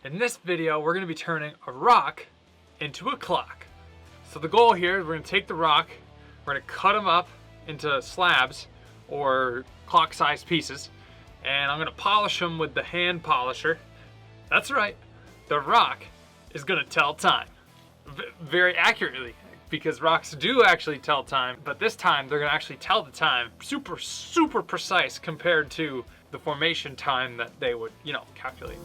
In this video, we're gonna be turning a rock into a clock. So the goal here is we're gonna take the rock, we're gonna cut them up into slabs or clock-sized pieces, and I'm gonna polish them with the hand polisher. That's right, the rock is gonna tell time very accurately, because rocks do actually tell time, but this time they're gonna actually tell the time super precise compared to the formation time that they would, calculate.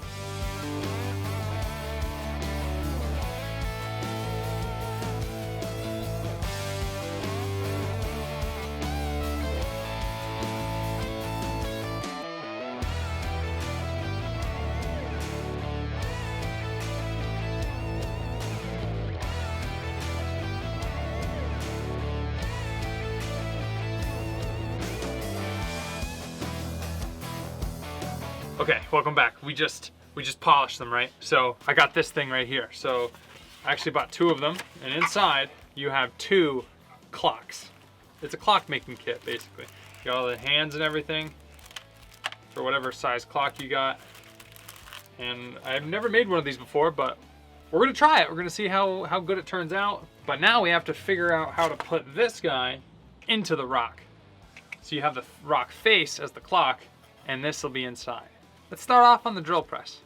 Okay, welcome back. We just polished them, right? So I got this thing right here. So I actually bought 2 of them, and inside you have 2 clocks. It's a clock making kit, basically. You got all the hands and everything for whatever size clock you got. And I've never made one of these before, but we're gonna try it. We're gonna see how good it turns out. But now we have to figure out how to put this guy into the rock. So you have the rock face as the clock, and this will be inside. Let's start off on the drill press.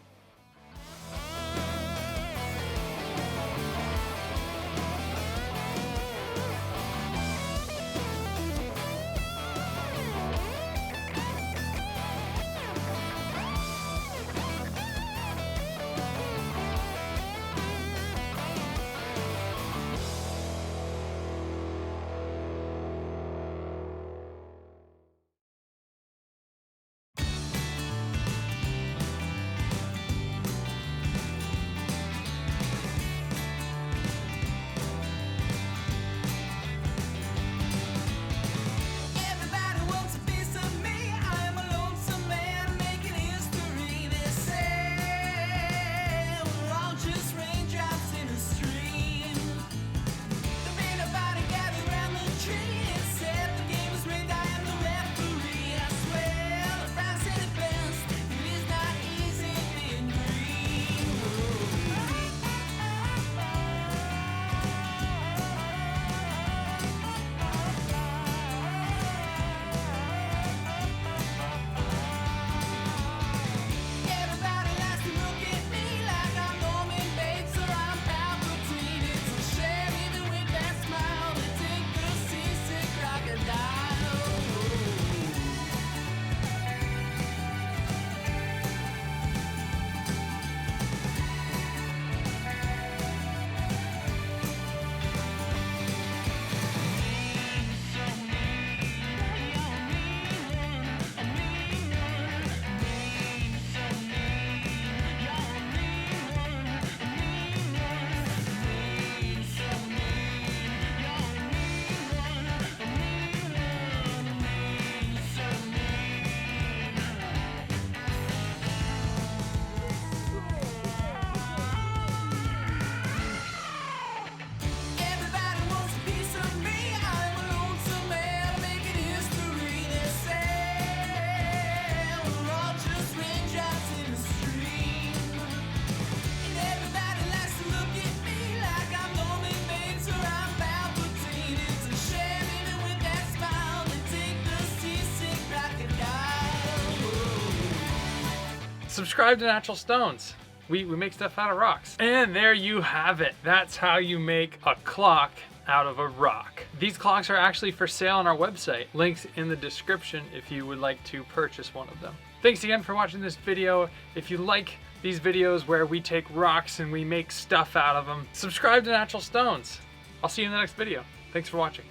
Subscribe to Natural Stones. We make stuff out of rocks. And there you have it. That's how you make a clock out of a rock. These clocks are actually for sale on our website. Links in the description if you would like to purchase one of them. Thanks again for watching this video. If you like these videos where we take rocks and we make stuff out of them, subscribe to Natural Stones. I'll see you in the next video. Thanks for watching.